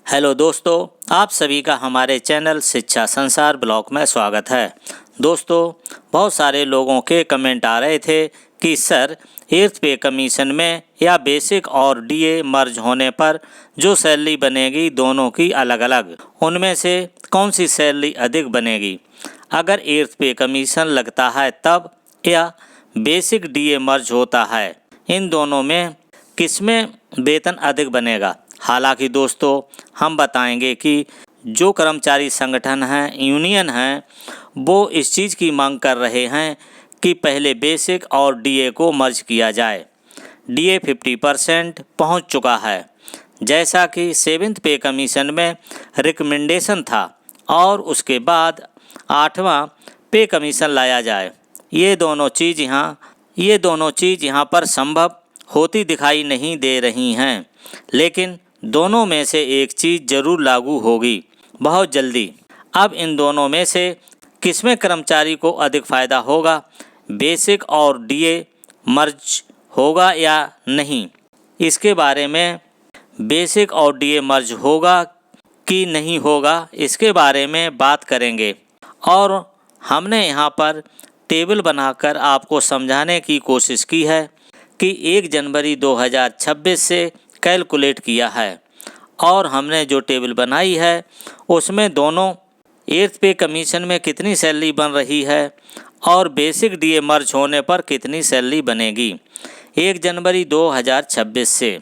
Hello दोस्तों, आप सभी का हमारे चैनल शिक्षा संसार ब्लॉग में स्वागत है। दोस्तों, बहुत सारे लोगों के कमेंट आ रहे थे कि सर, एर्थ पे कमीशन में या बेसिक और डीए मर्ज होने पर जो सैलरी बनेगी दोनों की अलग अलग, उनमें से कौन सी सैलरी अधिक बनेगी? अगर एर्थ पे कमीशन लगता है तब, या बेसिक डीए मर्ज होता है, इन दोनों में किसमें वेतन अधिक बनेगा? हालांकि दोस्तों, हम बताएंगे कि जो कर्मचारी संगठन हैं, यूनियन हैं, वो इस चीज़ की मांग कर रहे हैं कि पहले बेसिक और डीए को मर्ज किया जाए। डीए 50% पहुंच चुका है, जैसा कि 7th पे कमीशन में रिकमेंडेशन था, और उसके बाद 8वां पे कमीशन लाया जाए। ये दोनों चीज़ यहाँ पर संभव होती दिखाई नहीं दे रही हैं, लेकिन दोनों में से एक चीज़ जरूर लागू होगी बहुत जल्दी। अब इन दोनों में से किसमें कर्मचारी को अधिक फ़ायदा होगा? बेसिक और डीए मर्ज होगा या नहीं, इसके बारे में, बेसिक और डीए मर्ज होगा कि नहीं होगा, इसके बारे में बात करेंगे। और हमने यहाँ पर टेबल बनाकर आपको समझाने की कोशिश की है कि 1 जनवरी 2026 से कैलकुलेट किया है, और हमने जो टेबल बनाई है उसमें दोनों एर्थ पे कमीशन में कितनी सैलरी बन रही है और बेसिक डीए मर्ज होने पर कितनी सैलरी बनेगी 1 जनवरी 2026 से,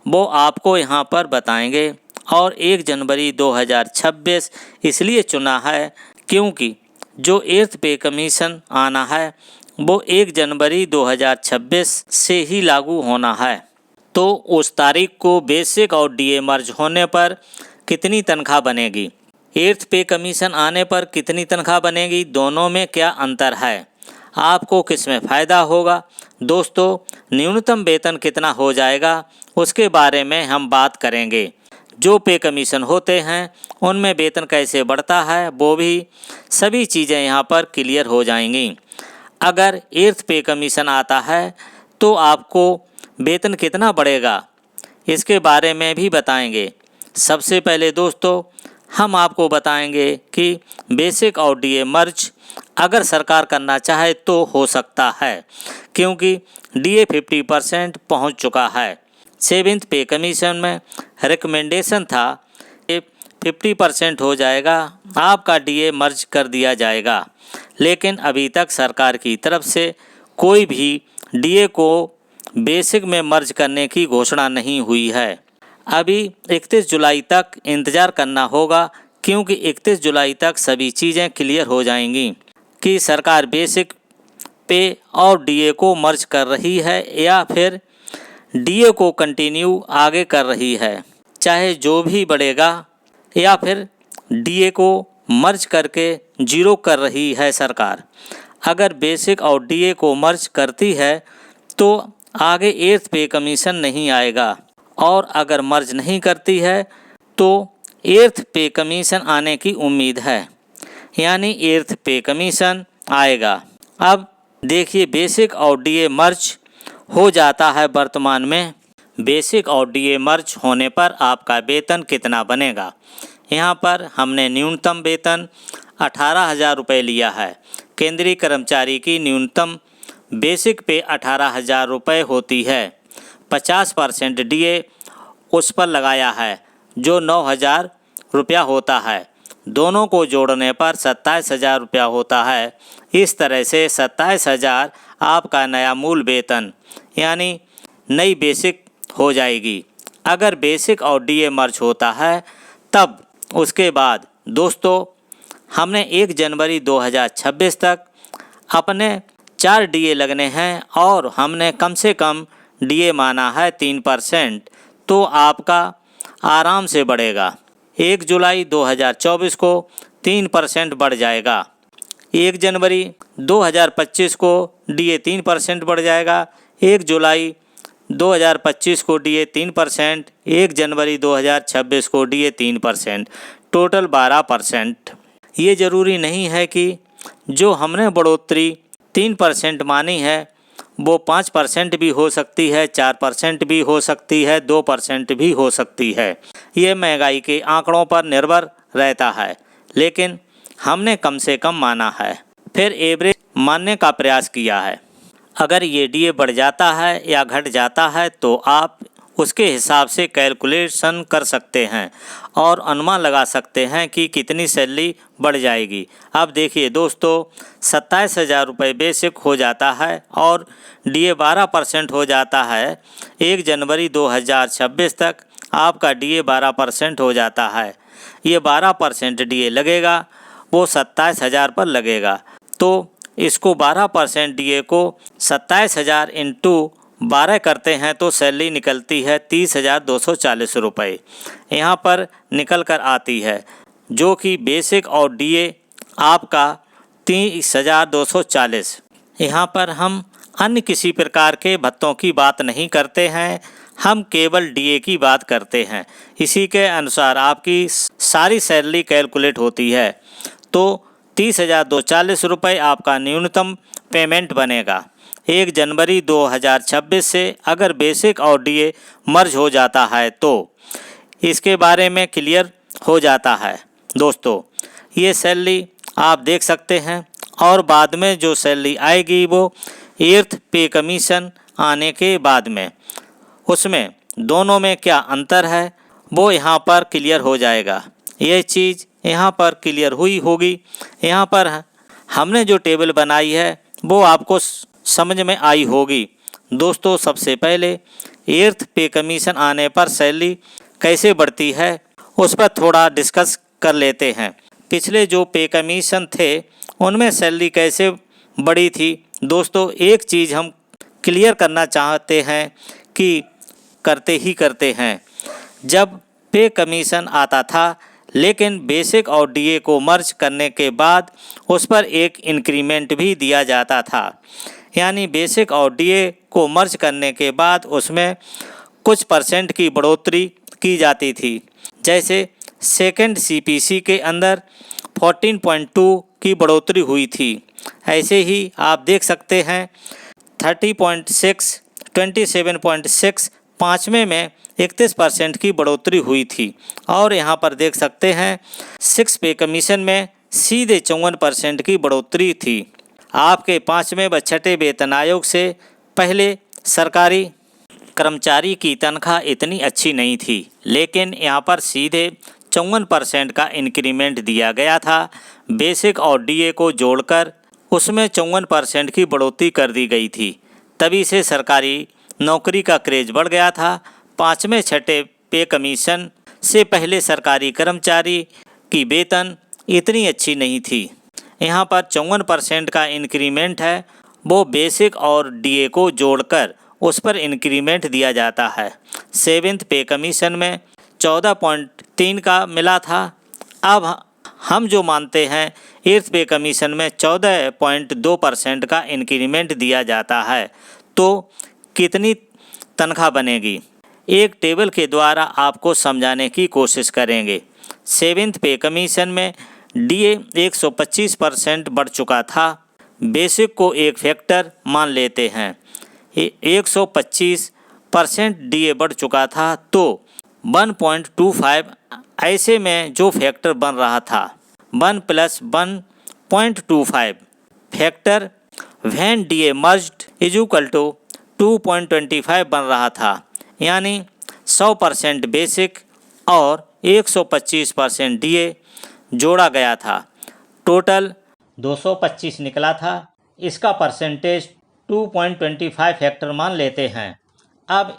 वो आपको यहाँ पर बताएंगे। और 1 जनवरी 2026 इसलिए चुना है क्योंकि जो एर्थ पे कमीशन आना है वो 1 जनवरी 2026 से ही लागू होना है। तो उस तारीख को बेसिक और डीए मर्ज होने पर कितनी तनख्वाह बनेगी, एर्थ पे कमीशन आने पर कितनी तनख्वाह बनेगी, दोनों में क्या अंतर है, आपको किस में फ़ायदा होगा? दोस्तों, न्यूनतम वेतन कितना हो जाएगा उसके बारे में हम बात करेंगे। जो पे कमीशन होते हैं उनमें वेतन कैसे बढ़ता है, वो भी सभी चीज़ें यहाँ पर क्लियर हो जाएंगी। अगर एर्थ पे कमीशन आता है तो आपको वेतन कितना बढ़ेगा, इसके बारे में भी बताएंगे। सबसे पहले दोस्तों, हम आपको बताएंगे कि बेसिक और डीए मर्ज अगर सरकार करना चाहे तो हो सकता है, क्योंकि डीए 50% पहुंच चुका है। 7th पे कमीशन में रिकमेंडेशन था कि 50% हो जाएगा, आपका डीए मर्ज कर दिया जाएगा, लेकिन अभी तक सरकार की तरफ से कोई भी डीए को बेसिक में मर्ज करने की घोषणा नहीं हुई है। अभी 31 जुलाई तक इंतज़ार करना होगा, क्योंकि 31 जुलाई तक सभी चीज़ें क्लियर हो जाएंगी कि सरकार बेसिक पे और डीए को मर्ज कर रही है या फिर डीए को कंटिन्यू आगे कर रही है। चाहे जो भी बढ़ेगा, या फिर डीए को मर्ज करके जीरो कर रही है सरकार। अगर बेसिक और डीए को मर्ज करती है तो आगे एर्थ पे कमीशन नहीं आएगा, और अगर मर्ज नहीं करती है तो एर्थ पे कमीशन आने की उम्मीद है, यानी एर्थ पे कमीशन आएगा। अब देखिए, बेसिक और डीए मर्ज हो जाता है वर्तमान में। बेसिक और डीए मर्ज होने पर आपका वेतन कितना बनेगा? यहाँ पर हमने न्यूनतम वेतन 18,000 रुपये लिया है। केंद्रीय कर्मचारी की न्यूनतम बेसिक पे 18,000 रुपये होती है। 50% डीए उस पर लगाया है, जो 9,000 रुपया होता है। दोनों को जोड़ने पर 27,000 रुपया होता है। इस तरह से 27,000 आपका नया मूल वेतन, यानी नई बेसिक हो जाएगी। अगर बेसिक और डीए मर्ज होता है तब उसके बाद दोस्तों, हमने 1 जनवरी 2026 तक अपने 4 डीए लगने हैं, और हमने कम से कम डीए माना है 3%, तो आपका आराम से बढ़ेगा। 1 जुलाई 2024 को 3% बढ़ जाएगा। 1 जनवरी 2025 को डीए 3% बढ़ जाएगा। 1 जुलाई 2025 को डीए 3%, 1 जनवरी 2026 को डीए 3%, टोटल 12%। ये ज़रूरी नहीं है कि जो हमने बढ़ोतरी 3% मानी है वो 5% भी हो सकती है, 4% भी हो सकती है, 2% भी हो सकती है। ये महंगाई के आंकड़ों पर निर्भर रहता है, लेकिन हमने कम से कम माना है, फिर एवरेज मानने का प्रयास किया है। अगर ये डीए बढ़ जाता है या घट जाता है तो आप उसके हिसाब से कैलकुलेशन कर सकते हैं और अनुमान लगा सकते हैं कि कितनी सैलरी बढ़ जाएगी। अब देखिए दोस्तों, 27,000 रुपये बेसिक हो जाता है और डीए 12% हो जाता है। 1 जनवरी 2026 तक आपका डीए 12% हो जाता है। ये 12% डीए लगेगा, वो 27,000 पर लगेगा। तो इसको 12% डीए को 27,000 इंटू 12 करते हैं तो सैलरी निकलती है 30,240 रुपये यहाँ पर निकल कर आती है, जो कि बेसिक और डीए आपका 30,240। यहाँ पर हम अन्य किसी प्रकार के भत्तों की बात नहीं करते हैं, हम केवल डीए की बात करते हैं। इसी के अनुसार आपकी सारी सैलरी कैलकुलेट होती है। तो 30,240 रुपये आपका न्यूनतम पेमेंट बनेगा। 1 जनवरी 2026 से अगर बेसिक और डीए मर्ज हो जाता है तो इसके बारे में क्लियर हो जाता है। दोस्तों, ये सैलरी आप देख सकते हैं और बाद में जो सैलरी आएगी वो 8th पे कमीशन आने के बाद में, उसमें दोनों में क्या अंतर है वो यहाँ पर क्लियर हो जाएगा। ये चीज़ यहाँ पर क्लियर हुई होगी। यहाँ पर हमने जो टेबल बनाई है वो आपको समझ में आई होगी। दोस्तों, सबसे पहले 8th पे कमीशन आने पर सैलरी कैसे बढ़ती है उस पर थोड़ा डिस्कस कर लेते हैं। पिछले जो पे कमीशन थे उनमें सैलरी कैसे बढ़ी थी। दोस्तों, एक चीज़ हम क्लियर करना चाहते हैं कि करते हैं, जब पे कमीशन आता था लेकिन बेसिक और डीए को मर्ज करने के बाद उस पर एक इंक्रीमेंट भी दिया जाता था। यानी बेसिक और डीए को मर्ज करने के बाद उसमें कुछ परसेंट की बढ़ोतरी की जाती थी। जैसे सेकंड सीपीसी के अंदर 14.2 की बढ़ोतरी हुई थी। ऐसे ही आप देख सकते हैं 30.6, 27.6, पाँचवें में 31% की बढ़ोतरी हुई थी। और यहाँ पर देख सकते हैं 6 पे कमीशन में सीधे 54% की बढ़ोतरी थी। आपके 5वें व 6ठे वेतन आयोग से पहले सरकारी कर्मचारी की तनख्वाह इतनी अच्छी नहीं थी, लेकिन यहाँ पर सीधे 54% का इंक्रीमेंट दिया गया था। बेसिक और डीए को जोड़कर उसमें 54% की बढ़ोतरी कर दी गई थी। तभी से सरकारी नौकरी का क्रेज बढ़ गया था। 5वें 6ठे पे कमीशन से पहले सरकारी कर्मचारी की वेतन इतनी अच्छी नहीं थी। यहाँ पर 54% का इंक्रीमेंट है, वो बेसिक और डीए को जोड़कर उस पर इंक्रीमेंट दिया जाता है। 7th पे कमीशन में 14.3 का मिला था। अब हम जो मानते हैं 8th पे कमीशन में 14.2% का इंक्रीमेंट दिया जाता है। तो कितनी तनख्वाह बनेगी, एक टेबल के द्वारा आपको समझाने की कोशिश करेंगे। 7th पे कमीशन में डीए 125% बढ़ चुका था। बेसिक को एक फैक्टर मान लेते हैं। 125% डीए बढ़ चुका था तो 1.25 ऐसे में जो फैक्टर बन रहा था 1 + 1.25 factor when DA merged is equal to 2.25 बन रहा था। यानी 100% बेसिक और 125% डीए जोड़ा गया था। टोटल 225 निकला था। इसका परसेंटेज 2.25 फैक्टर मान लेते हैं। अब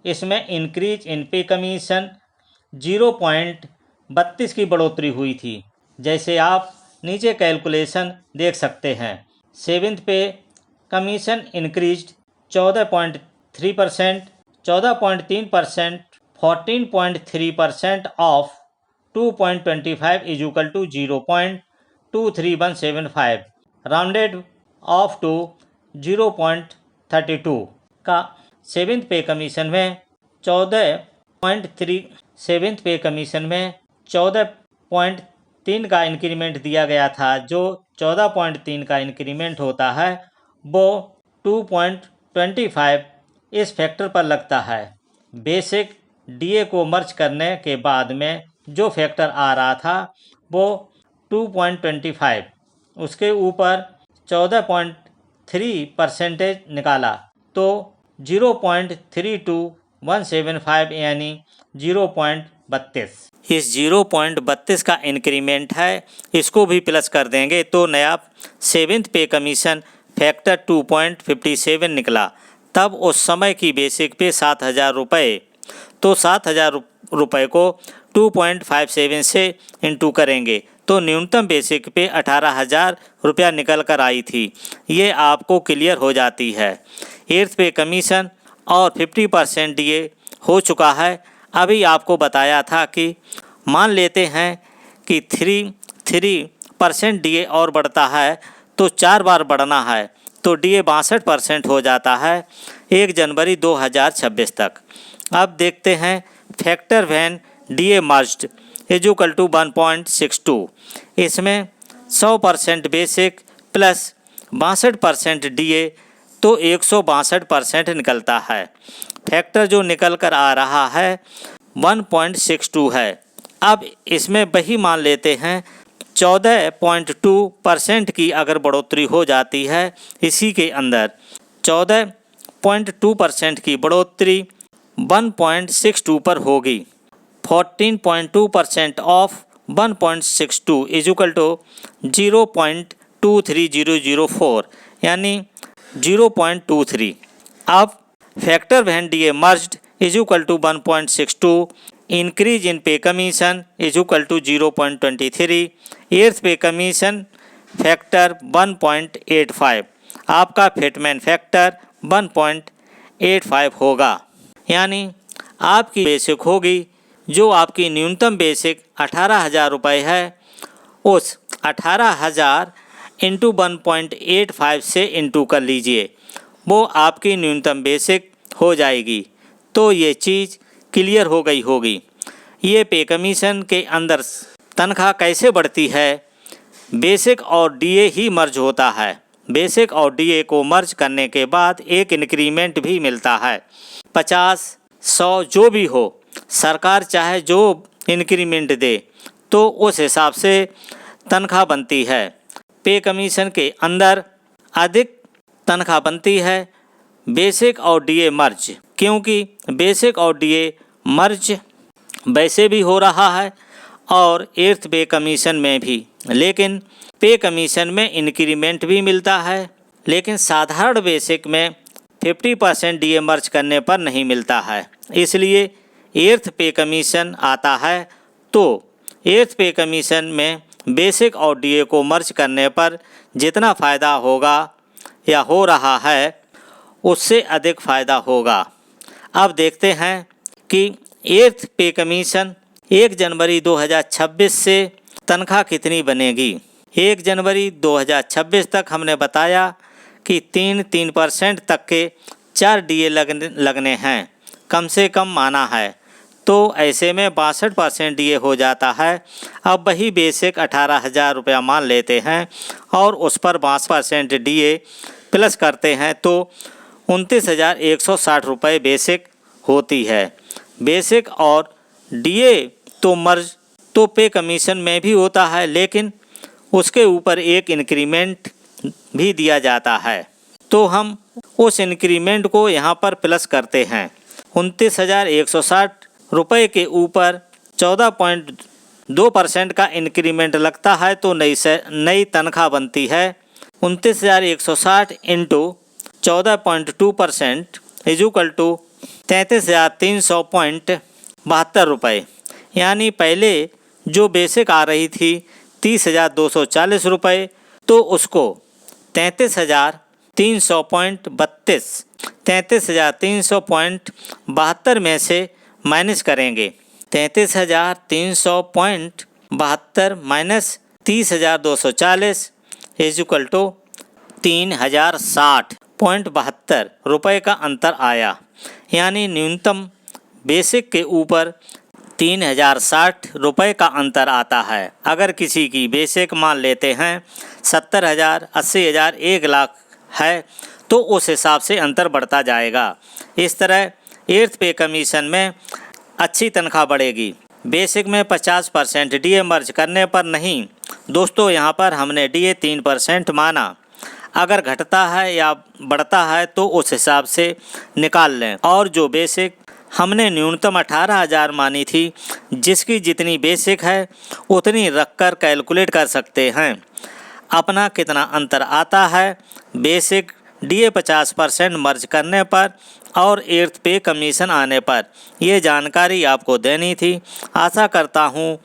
इसमें इंक्रीज इन पे कमीशन 0.32 की बढ़ोतरी हुई थी। जैसे आप नीचे कैलकुलेशन देख सकते हैं। 7th pay commission increased 14.3%, 14.3%, 14.3% of 2.25 is equal to 0.23175 rounded off to 0.32 का 7th पे कमीशन में 7th पे कमीशन में 14.3 का इंक्रीमेंट दिया गया था। जो 14.3 का इंक्रीमेंट होता है वो 2.25 इस फैक्टर पर लगता है। बेसिक डीए को मर्ज करने के बाद में जो फैक्टर आ रहा था वो 2.25, उसके ऊपर 14.3% निकाला तो 0.32175 यानी 0.32। इस 0.32 का इंक्रीमेंट है, इसको भी प्लस कर देंगे तो नया 7th पे कमीशन फैक्टर 2.57 निकला। तब उस समय की बेसिक पे 7,000 रुपये, तो 7,000 रुपये को 2.57 से इंटू करेंगे तो न्यूनतम बेसिक पे 18,000 रुपया निकल कर आई थी। ये आपको क्लियर हो जाती है। 8th पे कमीशन और 50% डीए हो चुका है। अभी आपको बताया था कि मान लेते हैं कि 3% डीए और बढ़ता है तो 4 बार बढ़ना है तो डीए 62% हो जाता है 1 जनवरी 2026 तक। अब देखते हैं factor when DA merged equal to 1.62। इसमें 100% बेसिक प्लस 62% डीए तो 162% निकलता है। फैक्टर जो निकल कर आ रहा है 1.62 है। अब इसमें वही मान लेते हैं 14.2% की अगर बढ़ोतरी हो जाती है, इसी के अंदर 14.2% की बढ़ोतरी 1.62 पर होगी। 14.2% ऑफ 1.62 इज इक्वल टू 0.23004 यानी 0.23। अब factor when DA merged is equal to 1.62, increase in pay commission is equal to 0.23, 8th पे कमीशन फैक्टर 1.85, आपका फिटमैन फैक्टर 1.85 होगा। यानी आपकी बेसिक होगी, जो आपकी न्यूनतम बेसिक 18,000 रुपये है, उस 18,000 इंटू 1.85 से इंटू कर लीजिए, वो आपकी न्यूनतम बेसिक हो जाएगी। तो ये चीज़ क्लियर हो गई होगी। ये पे कमीशन के अंदर तनख्वाह कैसे बढ़ती है? बेसिक और डीए ही मर्ज होता है। बेसिक और डीए को मर्ज करने के बाद एक इंक्रीमेंट भी मिलता है। 50, 100 जो भी हो, सरकार चाहे जो इंक्रीमेंट दे तो उस हिसाब से तनख्वाह बनती है। पे कमीशन के अंदर अधिक तनख्वाह बनती है बेसिक और डीए मर्ज, क्योंकि बेसिक और डीए मर्ज वैसे भी हो रहा है और 8th पे कमीशन में भी, लेकिन पे कमीशन में इंक्रीमेंट भी मिलता है, लेकिन साधारण बेसिक में 50% डीए मर्ज करने पर नहीं मिलता है। इसलिए 8th पे कमीशन आता है तो 8th पे कमीशन में बेसिक और डीए को मर्ज करने पर जितना फ़ायदा होगा या हो रहा है उससे अधिक फ़ायदा होगा। अब देखते हैं कि 8th पे कमीशन 1 जनवरी 2026 से तनख्वाह कितनी बनेगी। 1 जनवरी 2026 तक हमने बताया कि 3% तक के 4 डीए लगने हैं, कम से कम माना है, तो ऐसे में 62% डीए हो जाता है। अब वही बेसिक 18,000 रुपया मान लेते हैं और उस पर 62% डीए प्लस करते हैं तो 29,160 रुपये बेसिक होती है। बेसिक और डीए तो मर्ज तो पे कमीशन में भी होता है, लेकिन उसके ऊपर एक इंक्रीमेंट भी दिया जाता है, तो हम उस इंक्रीमेंट को यहाँ पर प्लस करते हैं। 29,160 रुपये के ऊपर 14.2% का इंक्रीमेंट लगता है तो नई तनख्वाह बनती है 29,160 इंटू 14.2% इज इक्वल टू 33,300.72 रुपये। यानी पहले जो बेसिक आ रही थी 30,240 रुपये, तो उसको 33,300.72 में से माइनस करेंगे। 33,300.72 माइनस 30,240 इज इक्वल टू 3,060.72 रुपये का अंतर आया। यानी न्यूनतम बेसिक के ऊपर 3,060 रुपये का अंतर आता है। अगर किसी की बेसिक मान लेते हैं 70,000, 80,000, 1 लाख है तो उस हिसाब से अंतर बढ़ता जाएगा। इस तरह 8th पे कमीशन में अच्छी तनख्वाह बढ़ेगी। बेसिक में 50% डीए मर्ज करने पर नहीं दोस्तों, यहाँ पर हमने डीए 3% माना। अगर घटता है या बढ़ता है तो उस हिसाब से निकाल लें। और जो बेसिक हमने न्यूनतम 18,000 मानी थी, जिसकी जितनी बेसिक है उतनी रखकर कैलकुलेट कर सकते हैं अपना कितना अंतर आता है बेसिक डीए 50% मर्ज करने पर और 8th पे कमीशन आने पर। ये जानकारी आपको देनी थी। आशा करता हूँ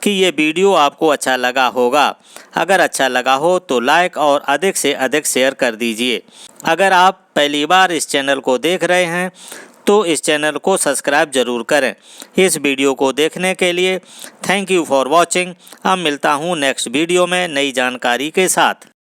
कि ये वीडियो आपको अच्छा लगा होगा। अगर अच्छा लगा हो तो लाइक और अधिक से अधिक शेयर कर दीजिए। अगर आप पहली बार इस चैनल को देख रहे हैं तो इस चैनल को सब्सक्राइब जरूर करें। इस वीडियो को देखने के लिए थैंक यू फॉर वॉचिंग। अब मिलता हूँ नेक्स्ट वीडियो में नई जानकारी के साथ।